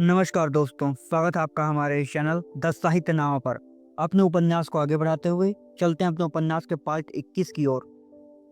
नमस्कार दोस्तों, स्वागत है आपका हमारे इस चैनल द साहित्य नामा पर। अपने उपन्यास को आगे बढ़ाते हुए चलते हैं अपने उपन्यास के पार्ट 21 की ओर।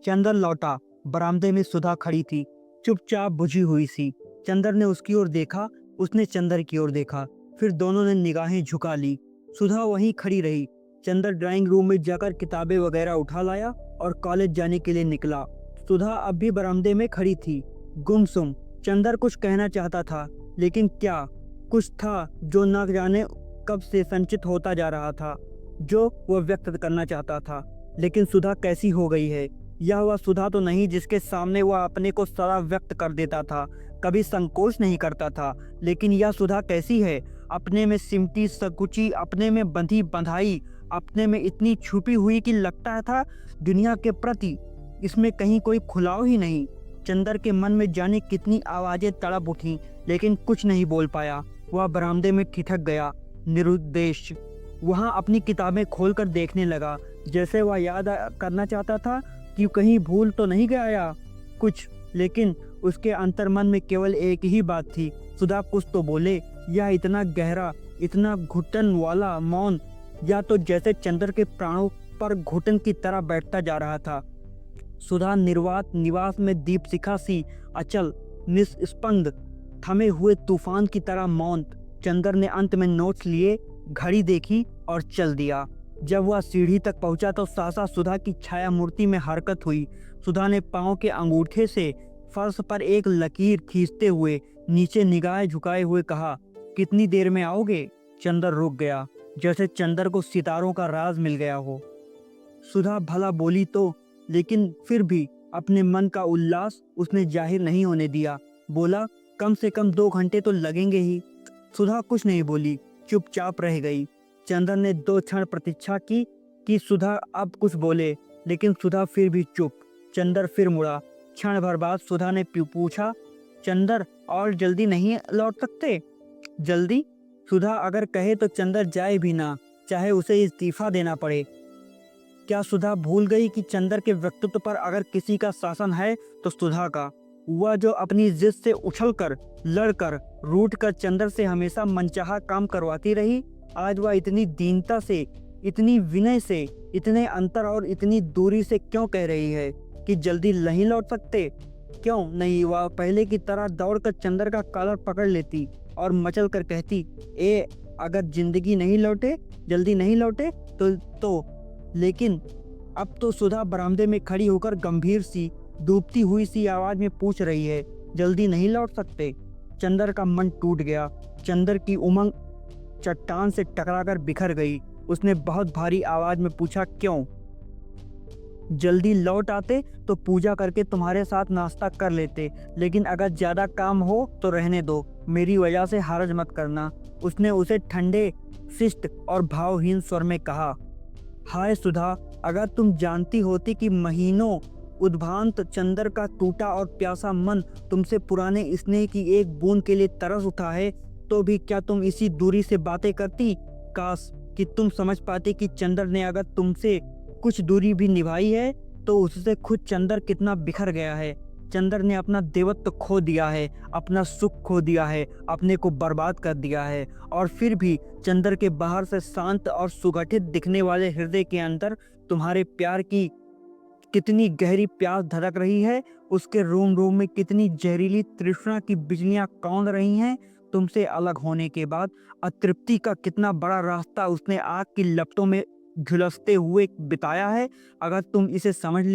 चंदर लौटा। बरामदे में सुधा खड़ी थी, चुपचाप बुझी हुई सी। चंदर ने उसकी ओर देखा, उसने चंदर की ओर देखा, फिर दोनों ने निगाहें झुका ली। सुधा वहीं खड़ी रही। चंदर ड्राइंग रूम में जाकर किताबें वगैरह उठा लाया और कॉलेज जाने के लिए निकला। सुधा अब भी बरामदे में खड़ी थी, गुमसुम। चंदर कुछ कहना चाहता था, लेकिन क्या? कुछ था जो न जाने कब से संचित होता जा रहा था, जो वह व्यक्त करना चाहता था। लेकिन सुधा कैसी हो गई है? यह वह सुधा तो नहीं जिसके सामने वह अपने को सारा व्यक्त कर देता था, कभी संकोच नहीं करता था। लेकिन यह सुधा कैसी है? अपने में सिमटी सकुची, अपने में बंधी बंधाई, अपने में इतनी छुपी हुई कि लगता था दुनिया के प्रति इसमें कहीं कोई खुलाव ही नहीं। चंदर के मन में जाने कितनी आवाजें तड़प उठी, लेकिन कुछ नहीं बोल पाया। वह बरामदे में ठिठक गया, निरुद्देश। वहां अपनी किताबें खोलकर देखने लगा, जैसे वह याद करना चाहता था कि कहीं भूल तो नहीं गया कुछ। लेकिन उसके अंतर्मन में केवल एक ही बात थी, सुधा कुछ तो बोले। यह इतना गहरा, इतना घुटन वाला मौन, या तो जैसे चंदर के प्राणों पर घुटन की तरह बैठता जा रहा था। सुधा निर्वात निवास में दीपशिखा सी, अचल, निस्पंद, थमे हुए तूफान की तरह मौन। चंदर ने अंत में नोट्स लिए, घड़ी देखी और चल दिया। जब वह सीढ़ी तक पहुंचा तो सहसा सुधा की छाया मूर्ति में हरकत हुई। सुधा ने पांव के अंगूठे से फर्श पर एक लकीर खींचते हुए नीचे निगाह झुकाए हुए कहा, कितनी देर में आओगे? चंदर रुक गया, जैसे चंदर को सितारों का राज मिल गया हो। सुधा भला बोली तो, लेकिन फिर भी अपने मन का उल्लास उसने जाहिर नहीं होने दिया। बोला, कम से कम 2 घंटे तो लगेंगे ही। सुधा कुछ नहीं बोली, चुपचाप रह गई। चंदर ने 2 क्षण प्रतीक्षा की कि सुधा अब कुछ बोले, लेकिन सुधा फिर भी चुप। चंदर फिर मुड़ा। क्षण भर बाद सुधा ने पूछा, चंदर और जल्दी नहीं लौट सकते? जल्दी? सुधा अगर कहे तो चंदर जाए भी ना, चाहे उसे इस्तीफा देना पड़े। क्या सुधा भूल गई कि चंदर के व्यक्तित्व पर अगर किसी का शासन है तो सुधा का? वह जो अपनी जिद से उछलकर, लड़कर, रूठकर चंदर से हमेशा मनचाहा काम करवाती रही, आज वह इतनी दीनता से, इतनी विनय से, इतने अंतर और इतनी दूरी से क्यों कह रही है कि जल्दी नहीं लौट सकते? क्यों नहीं वह पहले की तरह दौड़कर चंदर का कॉलर पकड़ लेती और मचल कर कहती, अगर जिंदगी नहीं लौटे, जल्दी नहीं लौटे तो। लेकिन अब तो सुधा बरामदे में खड़ी होकर गंभीर सी, डूबती हुई सी आवाज में पूछ रही है, जल्दी नहीं लौट सकते? चंदर का मन टूट गया। चंदर की उमंग चट्टान से टकराकर बिखर गई। उसने बहुत भारी आवाज में पूछा, क्यों? जल्दी लौट आते तो पूजा करके तुम्हारे साथ नाश्ता कर लेते, लेकिन अगर ज्यादा काम हो तो रहने दो, मेरी वजह से हरज मत करना। उसने उसे ठंडे, शिष्ट और भावहीन स्वर में कहा। हाय सुधा, अगर तुम जानती होती कि महीनों उद्भ्रांत चंदर का टूटा और प्यासा मन तुमसे पुराने स्नेह की एक बूंद के लिए तरस उठा है, तो भी क्या तुम इसी दूरी से बातें करती? काश कि तुम समझ पाते कि चंदर ने अगर तुमसे कुछ दूरी भी निभाई है तो उससे खुद चंदर कितना बिखर गया है। चंदर ने अपना देवत्व खो दिया है, अपना सुख खो दिया है, अपने को बर्बाद कर दिया है। और फिर भी चंदर के बाहर से शांत और सुगठित दिखने वाले हृदय के अंदर तुम्हारे प्यार की कितनी गहरी प्यास धड़क रही है, उसके रोम रोम में कितनी जहरीली तृष्णा की बिजलियां कौंध रही हैं। तुमसे अलग होने के बाद अतृप्ति का कितना बड़ा रास्ता उसने आग की लपटों में झुलसते हुए बिताया है। अगर तुम इसे समझ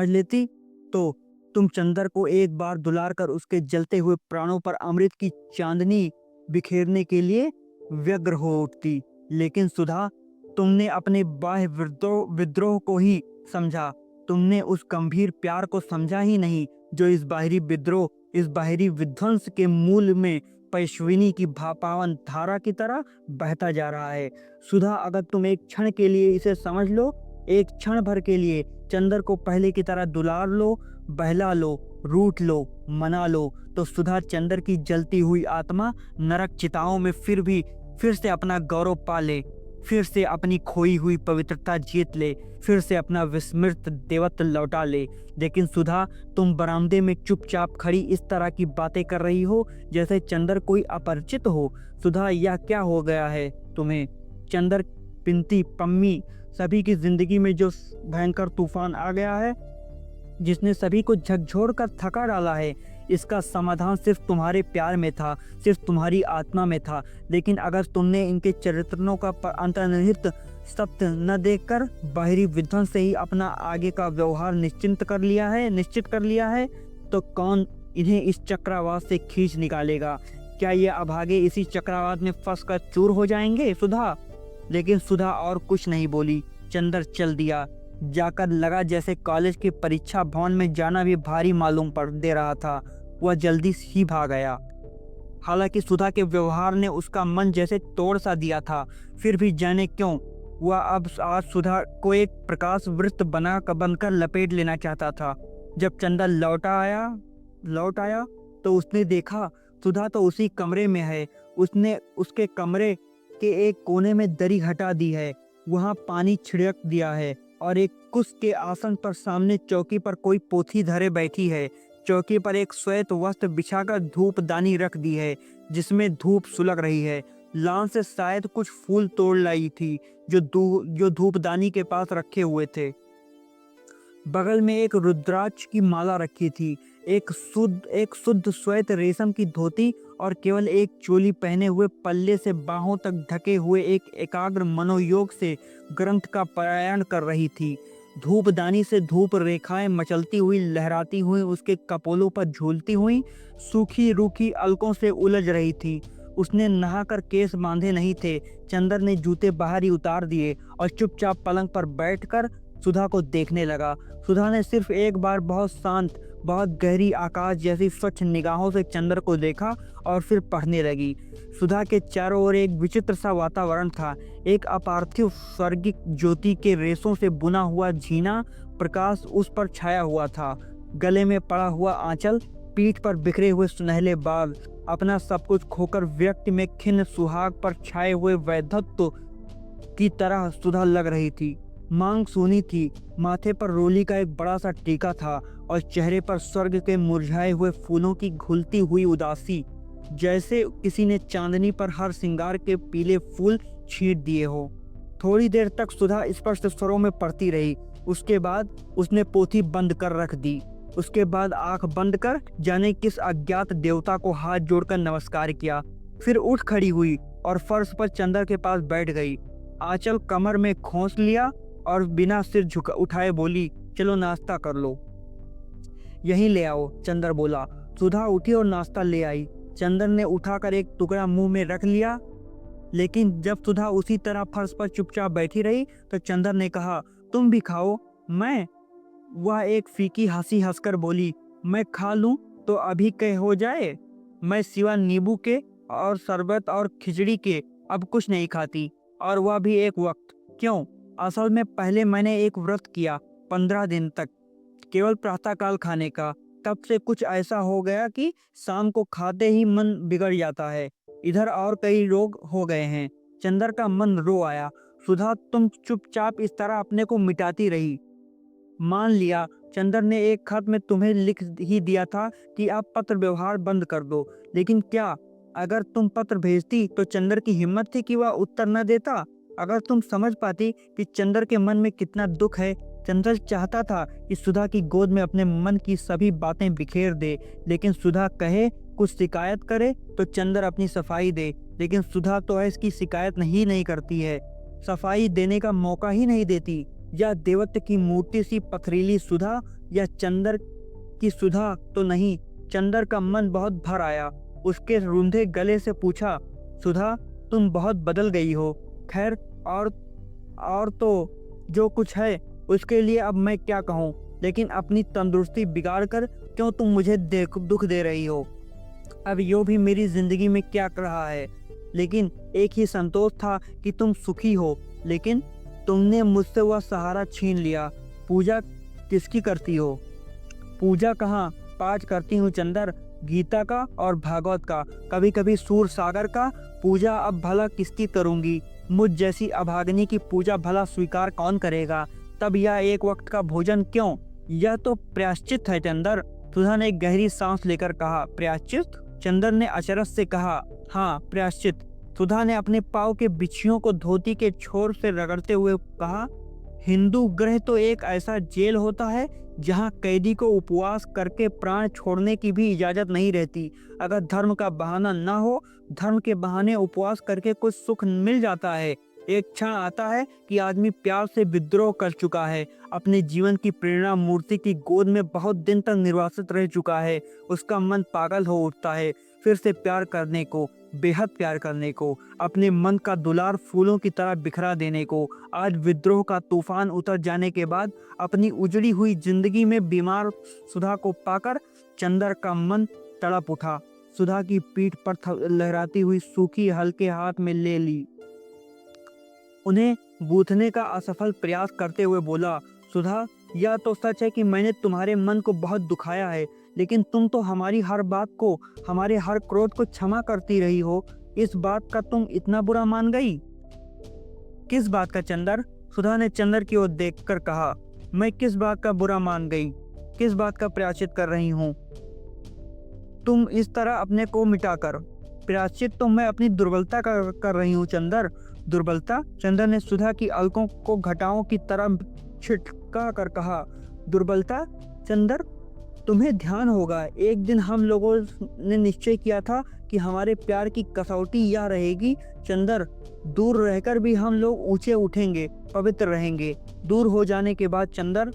लेती तो तुम चंदर को एक बार दुलार कर उसके जलते हुए प्राणों पर अमृत की चांदनी बिखेरने के लिए व्यग्र हो उठती। लेकिन सुधा, तुमने अपने बाह्य विद्रोह को ही समझा, तुमने उस गंभीर प्यार को समझा ही नहीं जो इस बाहरी विद्रोह, इस बाहरी विध्वंस के मूल में पैश्विनी की पावन धारा की तरह बहता जा रहा है। सुधा, अगर तुम एक क्षण के लिए इसे समझ लो, एक क्षण भर के लिए चंदर को पहले की तरह दुलार लो, बहला लो, रूठ लो, मना लो, तो सुधा, चंदर की जलती हुई आत्मा नरक चिताओं में फिर से अपना गौरव पा ले। फिर से अपनी खोई हुई पवित्रता जीत ले, फिर से अपना विस्मृत देवत्व लौटा ले। लेकिन सुधा, तुम बरामदे में चुपचाप खड़ी इस तरह की बातें कर रही हो जैसे चंदर कोई अपरिचित हो। सुधा, यह क्या हो गया है तुम्हें? चंदर, पिंती, पम्मी, सभी की जिंदगी में जो भयंकर तूफान आ गया है, जिसने सभी को झकझोर कर थका डाला है, इसका समाधान सिर्फ तुम्हारे प्यार में था, सिर्फ तुम्हारी आत्मा में था। लेकिन अगर तुमने इनके चरित्रों का अंतर्निहित सत्य न देखकर बाहरी विध्वंस से ही अपना आगे का व्यवहार निश्चित कर लिया है, तो कौन इन्हें इस चक्रवात से खींच निकालेगा? क्या ये अभागे इसी चक्रवात में फंस कर चूर हो जाएंगे? सुधा। लेकिन सुधा और कुछ नहीं बोली। चंदर चल दिया। जाकर लगा जैसे कॉलेज के परीक्षा भवन में जाना भी भारी मालूम पड़ दे रहा था। वह जल्दी ही भाग गया। हालांकि सुधा के व्यवहार ने उसका मन जैसे तोड़ सा दिया था, फिर भी जाने क्यों वह अब आज सुधा को एक प्रकाश वृत्त बनकर लपेट लेना चाहता था। जब चंदर लौट आया तो उसने देखा सुधा तो उसी कमरे में है। उसने उसके कमरे के एक कोने में दरी हटा दी है, वहां पानी छिड़क दिया है और एक कुश के आसन पर सामने चौकी पर कोई पोथी धरे बैठी है। चौकी पर एक श्वेत वस्त्र बिछाकर धूपदानी रख दी है जिसमें धूप सुलग रही है। लान से शायद कुछ फूल तोड़ लाई थी जो धूपदानी के पास रखे हुए थे। बगल में एक रुद्राक्ष की माला रखी थी, एक शुद्ध श्वेत रेशम की धोती और केवल एक चोली पहने हुए पल्ले से बाहों तक ढके हुए एक एकाग्र मनोयोग से ग्रंथ का पारायण कर रही थी। धूपदानी से धूप रेखाएं मचलती हुई लहराती हुई उसके कपोलों पर झूलती हुई सूखी रूखी अलकों से उलझ रही थी। उसने नहाकर केस बांधे नहीं थे। चंदर ने जूते बाहर ही उतार दिए और चुपचाप पलंग पर बैठकर सुधा को देखने लगा। सुधा ने सिर्फ एक बार बहुत शांत, बहुत गहरी आकाश जैसी स्वच्छ निगाहों से चंदर को देखा और फिर पढ़ने लगी। सुधा के चारों ओर एक विचित्र सा वातावरण था। एक अपार्थिव स्वर्गिक ज्योति के रेशों से बुना हुआ झीना प्रकाश उस पर छाया हुआ था। गले में पड़ा हुआ आंचल, पीठ पर बिखरे हुए सुनहले बाल, अपना सब कुछ खोकर व्यक्ति में खिन्न सुहाग पर छाए हुए वैधत्व की तरह सुधा लग रही थी। मांग सूनी थी, माथे पर रोली का एक बड़ा सा टीका था और चेहरे पर स्वर्ग के मुरझाए हुए फूलों की घुलती हुई उदासी, जैसे किसी ने चांदनी पर हर श्रृंगार के पीले फूल छींट दिए हो। थोड़ी देर तक सुधा स्पष्ट स्वरों में पढ़ती रही। उसके बाद उसने पोथी बंद कर रख दी। उसके बाद आंख बंद कर जाने किस अज्ञात देवता को हाथ जोड़कर नमस्कार किया। फिर उठ खड़ी हुई और फर्श पर चंदर के पास बैठ गई। आंचल कमर में खोस लिया और बिना सिर उठाए बोली, चलो नाश्ता कर लो। यहीं ले आओ, चंदर बोला। सुधा उठी और नाश्ता ले आई। चंदर ने उठाकर एक टुकड़ा मुंह में रख लिया, लेकिन जब सुधा उसी तरह फर्श पर चुपचाप बैठी रही तो चंदर ने कहा, तुम भी खाओ। मैं? वह एक फीकी हंसी हंसकर बोली, मैं खा लूं तो अभी कह हो जाए। मैं सिवा नींबू के और शरबत और खिचड़ी के अब कुछ नहीं खाती, और वह भी एक वक्त। क्यों? असल में पहले मैंने एक व्रत किया 15 दिन तक, केवल प्रातःकाल खाने का। तब से कुछ ऐसा हो गया कि शाम को खाते ही मन बिगड़ जाता है। इधर और कई रोग हो गए हैं। चंदर का मन रो आया। सुधा, तुम चुपचाप इस तरह अपने को मिटाती रही। मान लिया, चंदर ने एक खत में तुम्हें लिख ही दिया था कि आप पत्र व्यवहार बंद कर दो, लेकिन क्या अगर तुम पत्र भेजती तो चंदर की हिम्मत थी कि वह उत्तर न देता? अगर तुम समझ पाती कि चंदर के मन में कितना दुख है। चंदर चाहता था कि सुधा की गोद में अपने मन की सभी बातें बिखेर दे, लेकिन सुधा कहे, कुछ शिकायत करे तो चंदर अपनी सफाई दे, लेकिन सुधा तो इसकी शिकायत नहीं करती है, सफाई देने का मौका ही नहीं देती। या देवत्व की मूर्ति सी पथरीली सुधा, या चंदर की सुधा तो नहीं। चंदर का मन बहुत भर आया। उसके रूंधे गले से पूछा, सुधा, तुम बहुत बदल गई हो। खैर, और तो जो कुछ है उसके लिए अब मैं क्या कहूँ, लेकिन अपनी तंदुरुस्ती बिगाड़ कर क्यों तुम मुझे दुख दे रही हो? अब यो भी मेरी जिंदगी में क्या कर रहा है, लेकिन एक ही संतोष था कि तुम सुखी हो, लेकिन तुमने मुझसे वह सहारा छीन लिया। पूजा किसकी करती हो? पूजा कहाँ, पाठ करती हूँ चंदर, गीता का और भागवत का, कभी कभी सूर सागर का। पूजा अब भला किसकी करूँगी? मुझ जैसी अभागिनी की पूजा भला स्वीकार कौन करेगा? तब यह एक वक्त का भोजन क्यों? यह तो प्रायश्चित है चंदर। सुधा ने गहरी सांस लेकर कहा। प्रायश्चित? चंदर ने अचरज से कहा। हाँ, प्रायश्चित। सुधा ने अपने पाँव के बिच्छुओं को धोती के छोर से रगड़ते हुए कहा। हिंदू गृह तो एक ऐसा जेल होता है जहाँ कैदी को उपवास करके प्राण छोड़ने की भी इजाजत नहीं रहती। अगर धर्म का बहाना ना हो, धर्म के बहाने उपवास करके कुछ सुख मिल जाता है। एक क्षण आता है कि आदमी प्यार से विद्रोह कर चुका है, अपने जीवन की प्रेरणा मूर्ति की गोद में बहुत दिन तक निर्वासित रह चुका है। उसका मन पागल हो उठता है फिर से प्यार करने को, बेहद प्यार करने को, अपने मन का दुलार फूलों की तरह बिखरा देने को। आज विद्रोह का तूफान उतर जाने के बाद अपनी उजड़ी हुई जिंदगी में बीमार सुधा को पाकर चंदर का मन तड़प उठा। सुधा की पीठ पर लहराती हुई सूखी हल्के हाथ में ले ली, उन्हें गूंथने का असफल प्रयास करते हुए बोला। सुधा, यह तो सच है कि मैंने तुम्हारे मन को बहुत दुखाया है, लेकिन तुम तो हमारी हर बात को, हमारे हर क्रोध को क्षमा करती रही हो। इस बात का तुम इतना बुरा मान गई? किस बात का चंदर? सुधा ने चंदर की ओर देखकर कहा। मैं किस बात का बुरा मान गई? किस बात का प्रायश्चित कर रही हूँ तुम इस तरह अपने को मिटाकर? प्रायश्चित तो मैं अपनी दुर्बलता का कर रही हूँ चंदर। दुर्बलता? चंदर ने सुधा की अलकों को घटाओं की तरह छिटका कर कहा। दुर्बलता? चंदर, तुम्हें ध्यान होगा, एक दिन हम लोगों ने निश्चय किया था कि हमारे प्यार की कसौटी यह रहेगी चंदर, दूर रहकर भी हम लोग ऊंचे उठेंगे, पवित्र रहेंगे। दूर हो जाने के बाद चंदर,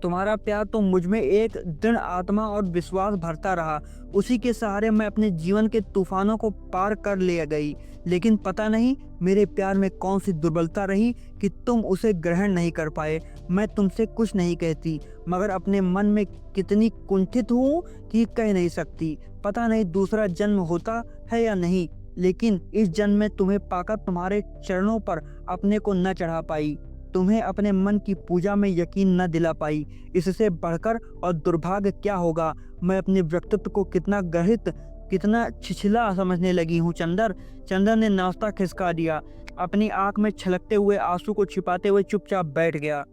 तुम्हारा प्यार तो मुझ में एक दृढ़ आत्मा और विश्वास भरता रहा। उसी के सहारे मैं अपने जीवन के तूफानों को पार कर ले गई। लेकिन पता नहीं मेरे प्यार में कौन सी दुर्बलता रही कि तुम उसे ग्रहण नहीं कर पाए। मैं तुमसे कुछ नहीं कहती, मगर अपने मन में कितनी कुंठित हूँ कि कह नहीं सकती। पता नहीं दूसरा जन्म होता है या नहीं, लेकिन इस जन्म में तुम्हें पाकर तुम्हारे चरणों पर अपने को न चढ़ा पाई, तुम्हें अपने मन की पूजा में यकीन न दिला पाई। इससे बढ़कर और दुर्भाग्य क्या होगा? मैं अपने व्यक्तित्व को कितना गर्हित, कितना छिछला समझने लगी हूँ चंदर। चंदर ने नाश्ता खिसका दिया, अपनी आंख में छलकते हुए आंसू को छिपाते हुए चुपचाप बैठ गया।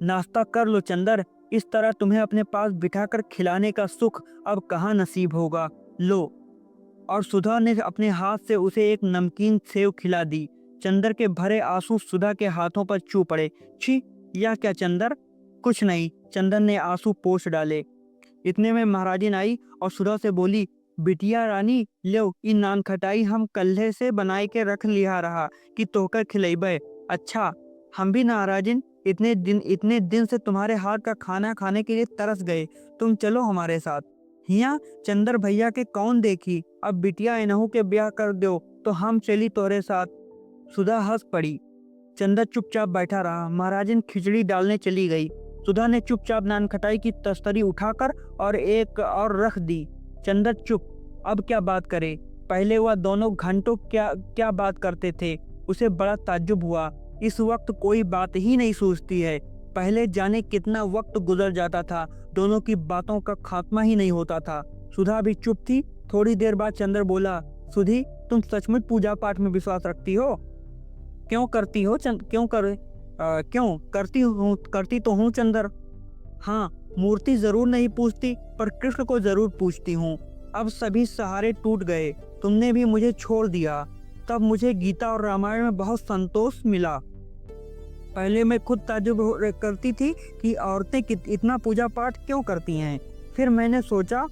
नाश्ता कर लो चंदर, इस तरह तुम्हें अपने पास बिठाकर खिलाने का सुख अब कहाँ नसीब होगा। लो। और सुधा ने अपने हाथ से उसे एक नमकीन सेव खिला दी। चंदर के भरे आंसू सुधा के हाथों पर चू पड़े। छी, यह क्या चंदर? कुछ नहीं, चंदर ने आंसू पोंछ डाले। इतने में महाराजिन आई और सुधा से बोली, बिटिया रानी, लो ई नान खटाई हम कल्हे से बनाए के रख लिया रहा कि तोहकर खिलेबे। अच्छा, हम भी महाराजिन इतने दिन से तुम्हारे हाथ का खाना खाने के लिए तरस गए। तुम चलो हमारे साथ। हिया चंदर भैया के कौन देखी, अब बिटिया इनहू के ब्याह कर दो तो हम चली तोरे साथ। सुधा हंस पड़ी। चंदर चुपचाप बैठा रहा। महाराजिन खिचड़ी डालने चली गई। सुधा ने चुपचाप नानखटाई की तस्तरी उठाकर और एक और रख दी। चंदर चुप। अब क्या बात करे? पहले वह दोनों घंटों क्या बात करते थे, उसे बड़ा ताज्जुब हुआ। इस वक्त कोई बात ही नहीं सूझती है। पहले जाने कितना वक्त गुजर जाता था, दोनों की बातों का खात्मा ही नहीं होता था। सुधा भी चुप थी। थोड़ी देर बाद चंदर बोला, सुधी, तुम सचमुच पूजा पाठ में विश्वास रखती हो? क्यों करती हो? क्यों करती तो हूँ चंदर। हाँ, मूर्ति जरूर नहीं पूछती, पर कृष्ण को जरूर पूछती हूँ। अब सभी सहारे टूट गए, तुमने भी मुझे छोड़ दिया। तब मुझे गीता और रामायण में बहुत संतोष मिला। पहले मैं खुद ताज्जुब करती थी कि औरतें इतना पूजा पाठ क्यों करती हैं। फिर मैंने सोचा,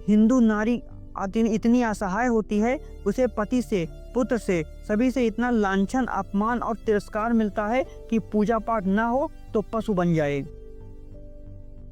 हिंदू नारी इतनी असहाय होती है, उसे पति से, पुत्र से, सभी से इतना लांछन, अपमान और तिरस्कार मिलता है कि पूजा पाठ ना हो तो पशु बन जाए।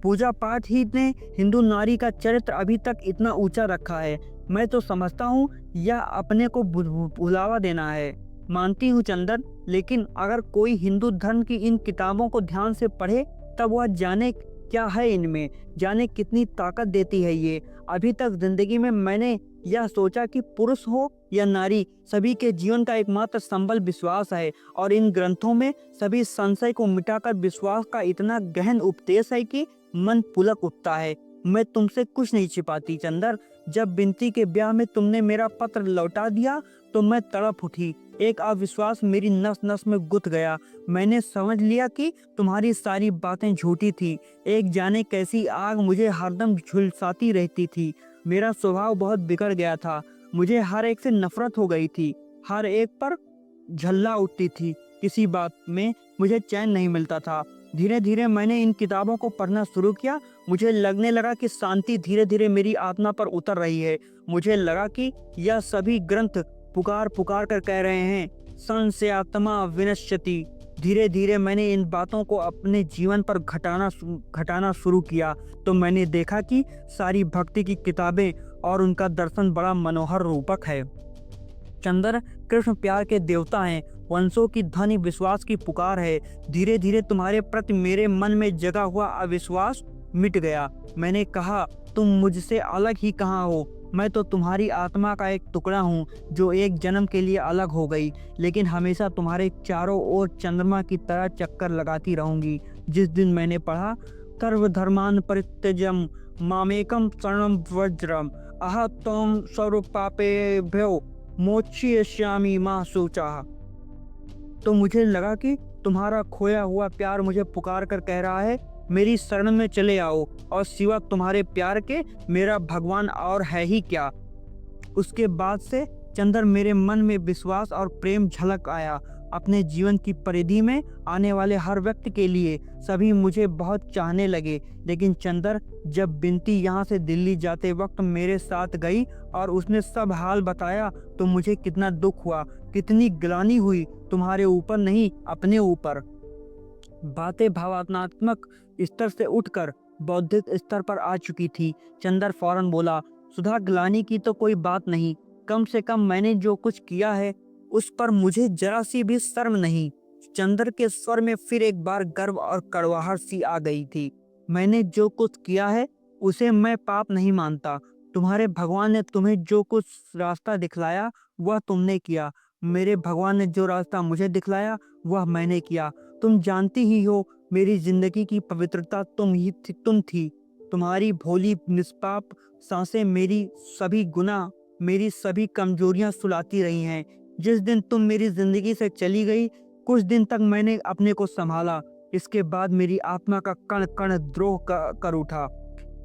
पूजा पाठ ही ने हिंदू नारी का चरित्र अभी तक इतना ऊंचा रखा है। मैं तो समझता हूँ यह अपने को भुलावा देना है। मानती हूँ चंदन, लेकिन अगर कोई हिंदू धर्म की इन किताबों को ध्यान से पढ़े तब वह जाने क्या है इनमें, जाने कितनी ताकत देती है ये। अभी तक जिंदगी में मैंने यह सोचा कि पुरुष हो या नारी, सभी के जीवन का एकमात्र संबल विश्वास है, और इन ग्रंथों में सभी संशय को मिटाकर विश्वास का इतना गहन उपदेश है कि मन पुलक उठता है। मैं तुमसे कुछ नहीं छिपाती चंदर। जब बिनती के ब्याह में तुमने मेरा पत्र लौटा दिया, तो मैं तड़प उठी। एक अविश्वास मेरी नस नस में गुथ गया। मैंने समझ लिया कि तुम्हारी सारी बातें झूठी थी। एक जाने कैसी आग मुझे हरदम झुलसाती रहती थी। मेरा स्वभाव बहुत बिगड़ गया था। मुझे हर एक से नफरत हो गई थी। हर एक पर झल्ला उठती थी। किसी बात में मुझे चैन नहीं मिलता था। धीरे धीरे मैंने इन किताबों को पढ़ना शुरू किया। मुझे लगने लगा कि शांति धीरे धीरे मेरी आत्मा पर उतर रही है। मुझे लगा कि यह सभी ग्रंथ पुकार पुकार कर कह रहे हैं, सन से आत्मा विनश्यति। धीरे धीरे मैंने इन बातों को अपने जीवन पर घटाना शुरू किया तो मैंने देखा कि सारी भक्ति की किताबें और उनका दर्शन बड़ा मनोहर रूपक है। चंद्र, कृष्ण प्यार के देवता हैं। वंशों की ध्वनि विश्वास की पुकार है। धीरे धीरे तुम्हारे प्रति मेरे मन में जगा हुआ अविश्वास मिट गया। मैंने कहा, तुम मुझसे अलग ही कहाँ हो। मैं तो तुम्हारी आत्मा का एक टुकड़ा हूँ जो एक जन्म के लिए अलग हो गई, लेकिन हमेशा तुम्हारे चारों ओर चंद्रमा की तरह चक्कर लगाती रहूंगी। जिस दिन मैंने पढ़ा, सर्वधर्मान परित्यजम मामेकम शरणम वज्रम अह त्वं सर्वपापेभ्यो मोक्षयिष्यामि मा शुचः, तो मुझे लगा कि तुम्हारा खोया हुआ प्यार मुझे पुकार कर कह रहा है, मेरी शरण में चले आओ, और सिवा तुम्हारे प्यार के मेरा भगवान और है ही क्या। उसके बाद से चंद्र, मेरे मन में विश्वास और प्रेम झलक आया। अपने जीवन की परिधि में आने वाले हर व्यक्ति के लिए सभी मुझे बहुत चाहने लगे। लेकिन चंद्र, जब बिनती यहाँ से दिल्ली जाते वक्त मेरे साथ गई और उसने सब हाल बताया तो मुझे कितना दुख हुआ, कितनी ग्लानि हुई। तुम्हारे ऊपर नहीं, अपने ऊपर। बातें भावनात्मक स्तर से उठकर बौद्धिक स्तर पर आ चुकी थी। चंद्र फौरन बोला, सुधा, ग्लानि की तो कोई बात नहीं। कम से कम मैंने जो कुछ किया है उस पर मुझे जरा सी भी शर्म नहीं। चंद्र के स्वर में फिर एक बार गर्व और कड़वाहट सी आ गई थी। मैंने जो कुछ किया है उसे मैं पाप नहीं मानता। तुम्हारे भगवान ने तुम्हें जो कुछ रास्ता दिखलाया वह तुमने किया। मेरे भगवान ने जो रास्ता मुझे दिखलाया वह मैंने किया। तुम जानती ही हो, मेरी जिंदगी की पवित्रता तुम थी। तुम्हारी भोली निष्पाप सांसें मेरी सभी गुनाह, मेरी सभी कमजोरियां सुलाती रही हैं। जिस दिन तुम मेरी जिंदगी से चली गई, कुछ दिन तक मैंने अपने को संभाला। इसके बाद मेरी आत्मा का कण कण द्रोह कर उठा।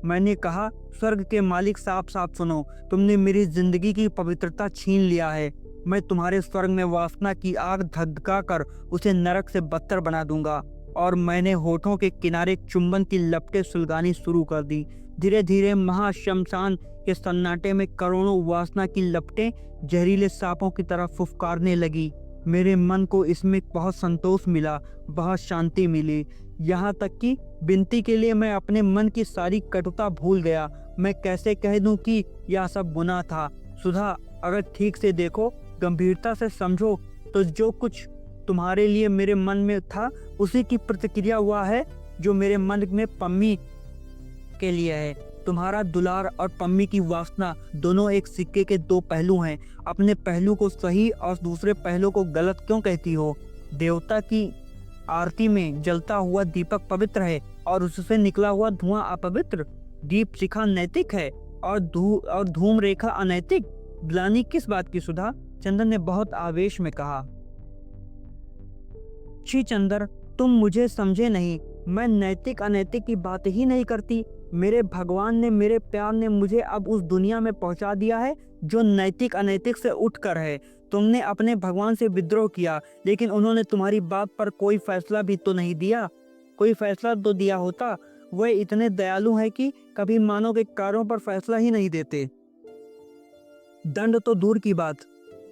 मैंने कहा, स्वर्ग के मालिक, साफ साफ सुनो, तुमने मेरी जिंदगी की पवित्रता छीन लिया है। मैं तुम्हारे स्वर्ग में वासना की आग धधका कर उसे नरक से बदतर बना दूंगा। और मैंने होठों के किनारे चुंबन की लपटें सुलगानी शुरू कर दी। धीरे धीरे महाशमशान के सन्नाटे में करोड़ों वासना की लपटें जहरीले सांपों की तरह फुफकारने लगी। मेरे मन को इसमें बहुत संतोष मिला, बहुत शांति मिली। यहाँ तक कि विनती के लिए मैं अपने मन की सारी कटुता भूल गया। मैं कैसे कह दूं कि यह सब गुनाह था। सुधा, अगर ठीक से देखो, गंभीरता से समझो, तो जो कुछ तुम्हारे लिए मेरे मन में था उसी की प्रतिक्रिया हुआ है जो मेरे मन में पम्मी के लिए है। तुम्हारा दुलार और पम्मी की वासना दोनों एक सिक्के के दो पहलू हैं। अपने पहलू को सही और दूसरे पहलू को गलत क्यों कहती हो? देवता की आरती में जलता हुआ दीपक पवित्र है और उससे निकला हुआ धुआं अपवित्र। दीप शिखा नैतिक है और धूम रेखा अनैतिक। ग्लानि किस बात की सुधा? चंद्र ने बहुत आवेश में कहा। छी चंद्र, तुम मुझे समझे नहीं। मैं नैतिक अनैतिक की बात ही नहीं करती। मेरे भगवान ने, मेरे प्यार ने मुझे अब उस दुनिया में पहुंचा दिया है जो नैतिक अनैतिक से उठकर है। तुमने अपने भगवान से विद्रोह किया, लेकिन उन्होंने तुम्हारी बात पर कोई फैसला भी तो नहीं दिया। कोई फैसला तो दिया होता। वे इतने दयालु हैं कि कभी मानव के कार्यों पर फैसला ही नहीं देते। दंड तो दूर की बात,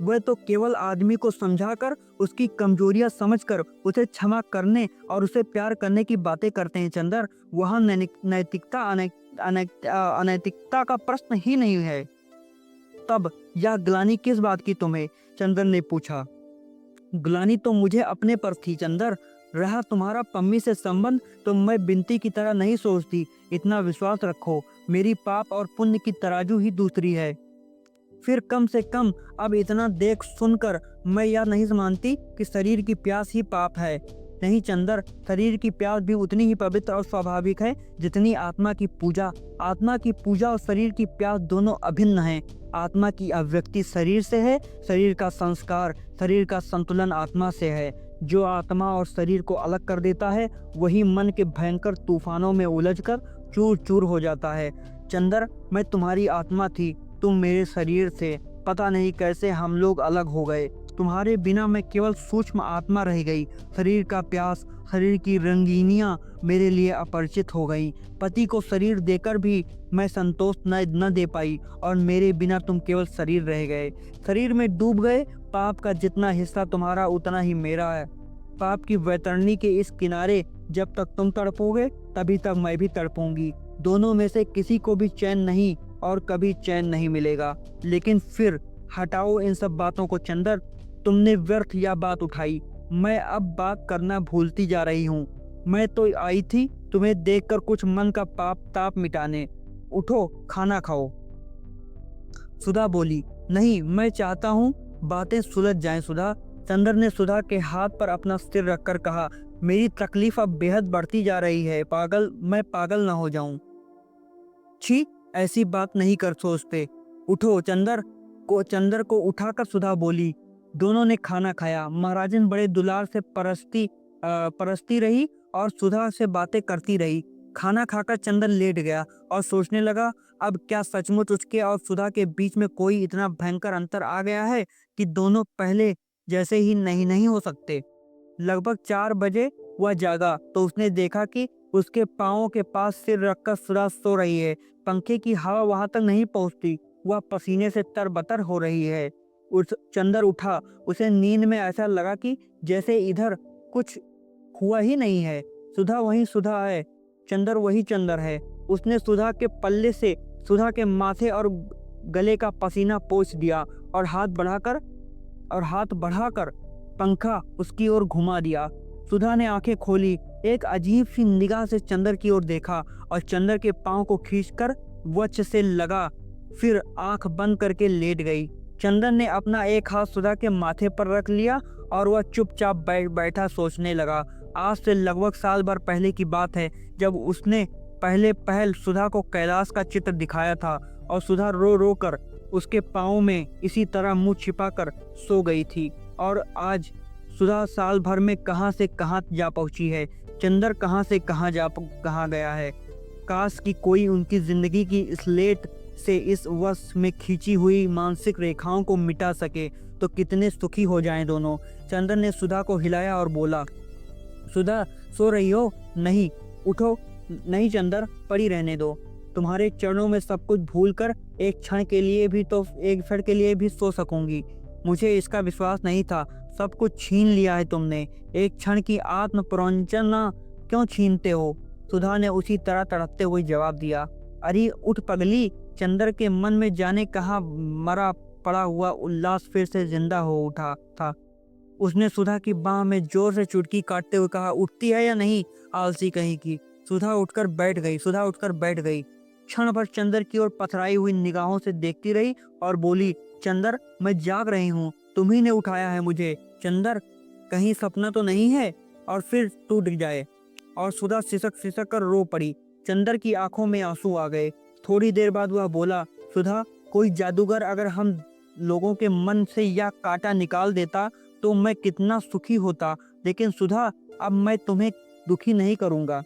वह तो केवल आदमी को समझाकर, उसकी कमजोरियां समझकर उसे क्षमा करने और उसे प्यार करने की बातें करते हैं चंद्र। वहाँ नैतिकता अनैतिकता का प्रश्न ही नहीं है। तब यह ग्लानि किस बात की तुम्हें? चंद्र ने पूछा। ग्लानि तो मुझे अपने पर थी चंद्र। रहा तुम्हारा पम्मी से संबंध, तो मैं बिनती की तरह नहीं सोचती। इतना विश्वास रखो, मेरी पाप और पुण्य की तराजू ही दूसरी है। फिर कम से कम अब इतना देख सुनकर मैं यह नहीं मानती कि शरीर की प्यास ही पाप है। नहीं चंदर, शरीर की प्यास भी उतनी ही पवित्र और स्वाभाविक है जितनी आत्मा की पूजा। आत्मा की पूजा और शरीर की प्यास दोनों अभिन्न हैं। आत्मा की अभिव्यक्ति शरीर से है, शरीर का संस्कार, शरीर का संतुलन आत्मा से है। जो आत्मा और शरीर को अलग कर देता है वही मन के भयंकर तूफानों में उलझकर चूर चूर हो जाता है। चंदर, मैं तुम्हारी आत्मा थी, तुम मेरे शरीर से। पता नहीं कैसे हम लोग अलग हो गए। तुम्हारे बिना मैं केवल सूक्ष्म आत्मा रह गई। शरीर का प्यास, शरीर की रंगीनियाँ मेरे लिए अपरिचित हो गई। पति को शरीर देकर भी मैं संतोष न दे पाई और मेरे बिना तुम केवल शरीर रह गए। शरीर में डूब गए। पाप का जितना हिस्सा तुम्हारा उतना ही मेरा है। पाप की वैतरणी के इस किनारे जब तक तुम तड़पोगे तभी तक मैं भी तड़पूंगी। दोनों में से किसी को भी चैन नहीं और कभी चैन नहीं मिलेगा। लेकिन फिर हटाओ इन सब बातों को चंदर, तुमने व्यर्थ यह बात उठाई। मैं अब बात करना भूलती जा रही हूँ। मैं तो आई थी तुम्हें देखकर कुछ मन का पाप ताप मिटाने। उठो, खाना खाओ। सुधा बोली, नहीं, मैं चाहता हूँ बातें सुलझ जाएं सुधा। चंदर ने सुधा के हाथ पर अपना सिर रखकर कहा, मेरी तकलीफ अब बेहद बढ़ती जा रही है। मैं पागल ना हो जाऊं। छी, ऐसी बात नहीं कर सोचते। उठो। चंदर को उठाकर सुधा बोली। दोनों ने खाना खाया। महाराजन बड़े दुलार से परस्ती रही और सुधा से बातें करती रही। खाना खाकर चंदर लेट गया और सोचने लगा, अब क्या सचमुच उसके और सुधा के बीच में कोई इतना भयंकर अंतर आ गया है कि दोनों पहले जैसे ही नहीं हो सकते। लगभग 4 बजे वह जागा तो उसने देखा कि उसके पाँवों के पास सिर रखकर सुधा सो रही है। पंखे की हवा वहां तक नहीं पहुंचती। वह पसीने से तरबतर हो रही है। चंदर उठा। उसे नींद में ऐसा लगा कि जैसे इधर कुछ हुआ ही नहीं है। सुधा वही सुधा है, चंदर वही चंदर है। उसने सुधा के पल्ले से सुधा के माथे और गले का पसीना पोंछ दिया और हाथ बढ़ाकर पंखा उसकी ओर घुमा दिया। सुधा ने आंखें खोली, एक अजीब सी निगाह से चंदर की ओर देखा और चंदर के पांव को खींचकर वक्ष से लगा, फिर आंख बंद करके लेट गई। चंदर ने अपना एक हाथ सुधा के माथे पर रख लिया और वह चुपचाप बैठा सोचने लगा। आज से लगभग साल भर पहले की बात है जब उसने पहल सुधा को कैलाश का चित्र दिखाया था और सुधा रो रो कर उसके पाँव में इसी तरह मुंह छिपाकर सो गई थी। और आज सुधा साल भर में कहां से कहां जा पहुंची है। चंदर कहां से कहां गया है। काश कि कोई उनकी जिंदगी की स्लेट से इस वश में खींची हुई मानसिक रेखाओं को मिटा सके तो कितने सुखी हो जाएं दोनों। चंदर ने सुधा को हिलाया और बोला, सुधा सो रही हो? नहीं, उठो। नहीं चंदर, पड़ी रहने दो। तुम्हारे चरणों में सब कुछ भूलकर एक क्षण के लिए भी सो सकूंगी। मुझे इसका विश्वास नहीं था। सब कुछ छीन लिया है तुमने। एक क्षण की आत्म प्रवंचना क्यों छीनते हो? सुधा ने उसी तरह तड़पते हुए जवाब दिया। अरे उठ पगली। चंदर के मन में जाने कहाँ मरा पड़ा हुआ उल्लास फिर से जिंदा हो उठा था। उसने सुधा की बाह में जोर से चुटकी काटते हुए कहा, उठती है या नहीं, आलसी कहीं की। सुधा उठकर बैठ गई। क्षण भर चंदर की ओर पथराई हुई निगाहों से देखती रही और बोली, चंदर, मैं जाग रही हूँ, तुम्ही ने उठाया है मुझे। चंदर, कहीं सपना तो नहीं है और फिर टूट जाए। और सुधा सिसक कर रो पड़ी। चंदर की आंखों में आंसू आ गए। थोड़ी देर बाद वह बोला, सुधा, कोई जादूगर अगर हम लोगों के मन से यह कांटा निकाल देता तो मैं कितना सुखी होता। लेकिन सुधा, अब मैं तुम्हें दुखी नहीं करूंगा।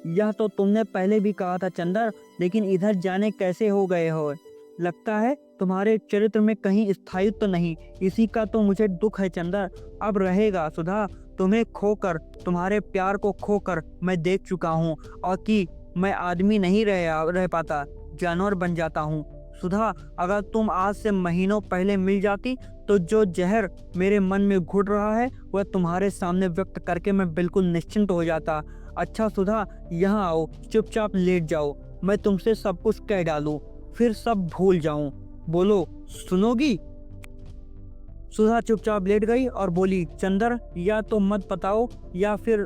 यह तो तुमने पहले भी कहा था चंदर, लेकिन इधर जाने कैसे हो गए हो? लगता है तुम्हारे चरित्र में कहीं स्थायित्व तो नहीं। इसी का तो मुझे दुख है चंदर। अब रहेगा सुधा, तुम्हें खोकर, तुम्हारे प्यार को खोकर मैं देख चुका हूँ और कि मैं आदमी नहीं रह पाता, जानवर बन जाता हूँ। सुधा, अगर तुम आज से महीनों पहले मिल जाती तो जो जहर मेरे मन में घुट रहा है वह तुम्हारे सामने व्यक्त करके मैं बिल्कुल निश्चिंत हो जाता। अच्छा सुधा, यहाँ आओ, चुपचाप लेट जाओ, मैं तुमसे सब कुछ कह डालूं, फिर सब भूल जाऊं। बोलो, सुनोगी? सुधा चुपचाप लेट गई और बोली, चंदर, या तो मत बताओ या फिर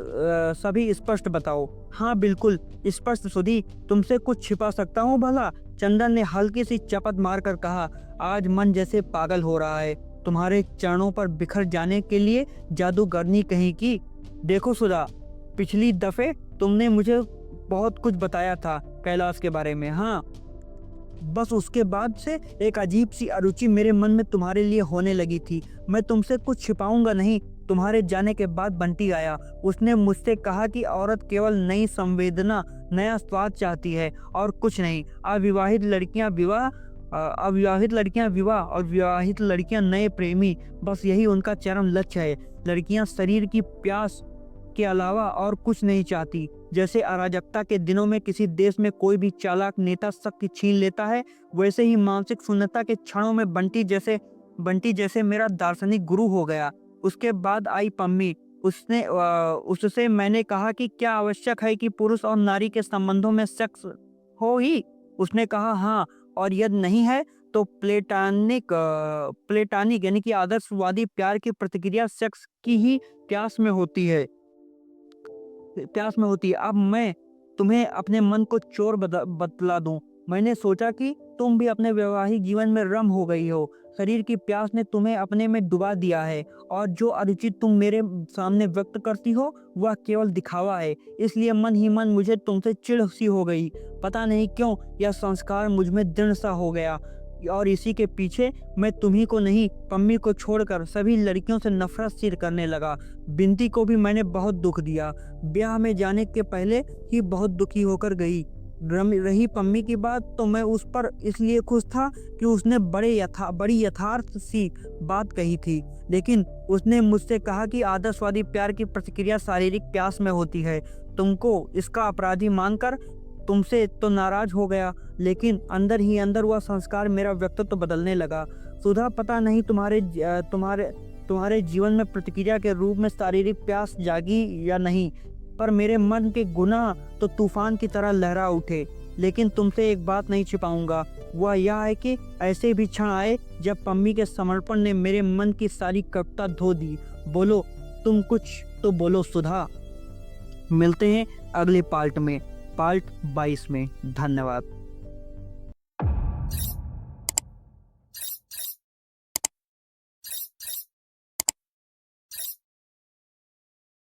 सभी स्पष्ट बताओ। हाँ बिल्कुल स्पष्ट सुधी, तुमसे कुछ छिपा सकता हूँ भला? चंदर ने हल्की सी चपत मारकर कहा, आज मन जैसे पागल हो रहा है। तुम्हारे चरणों पर बिखर जाने के लिए जादूगरनी कहीं की। देखो सुधा, पिछली दफे तुमने मुझे बहुत कुछ बताया था कैलाश के बारे में। हाँ, बस उसके बाद से एक अजीब सी अरुचि मेरे मन में तुम्हारे लिए होने लगी थी। मैं तुमसे कुछ छिपाऊंगा नहीं। तुम्हारे जाने के बाद बंटी आया। उसने मुझसे कहा कि औरत केवल नई संवेदना, नया स्वाद चाहती है और कुछ नहीं। अविवाहित लड़कियां विवाह और विवाहित लड़कियां नए प्रेमी, बस यही उनका चरम लक्ष्य है। लड़कियां शरीर की प्यास के अलावा और कुछ नहीं चाहती। जैसे अराजकता के दिनों में किसी देश में कोई भी चालाक नेता शक्ति छीन लेता है, वैसे ही मानसिक शून्यता के क्षणों में बंटी जैसे मेरा दार्शनिक गुरु हो गया। उसके बाद आई पम्मी। उससे मैंने कहा कि क्या आवश्यक है कि पुरुष और नारी के संबंधों में सेक्स हो ही? उसने कहा हाँ, और यदि नहीं है तो प्लेटानिक यानी कि आदर्शवादी प्यार की प्रतिक्रिया सेक्स की ही प्यास में होती है। अब मैं तुम्हें अपने मन को चोर बतला दूं। मैंने सोचा कि तुम भी अपने वैवाहिक जीवन में रम हो गई हो। शरीर की प्यास ने तुम्हें अपने में डुबा दिया है और जो अरुचि तुम मेरे सामने व्यक्त करती हो वह केवल दिखावा है। इसलिए मन ही मन मुझे तुमसे चिढ़ सी हो गई। पता नहीं क्यों यह संस्कार मुझ में दृढ़ सा हो गया और इसी के पीछे मैं तुम्ही को नहीं, पम्मी को छोड़कर सभी लड़कियों से नफरत सी करने लगा। बिंती को भी मैंने बहुत दुख दिया। ब्याह में जाने के पहले ही बहुत दुखी होकर गई। रही पम्मी की बात, तो मैं उस पर इसलिए खुश था कि उसने बड़ी यथार्थ सी बात कही थी। लेकिन उसने मुझसे कहा कि आदर्शवादी प्यार की प्रतिक्रिया शारीरिक प्यास में होती है। तुमको इसका अपराधी मानकर तुमसे तो नाराज हो गया, लेकिन अंदर ही अंदर वह संस्कार मेरा व्यक्तित्व बदलने लगा। सुधा, पता नहीं तुम्हारे जीवन में प्रतिक्रिया के रूप में शारीरिक प्यास जागी या नहीं, पर मेरे मन के गुनाह तो तूफान की तरह लहरा उठे। लेकिन तुमसे एक बात नहीं छिपाऊंगा, वह यह है कि ऐसे भी क्षण आए जब पम्मी के समर्पण ने मेरे मन की सारी कपटता धो दी। बोलो, तुम कुछ तो बोलो सुधा। मिलते हैं अगले पार्ट में, पार्ट 22 में। धन्यवाद।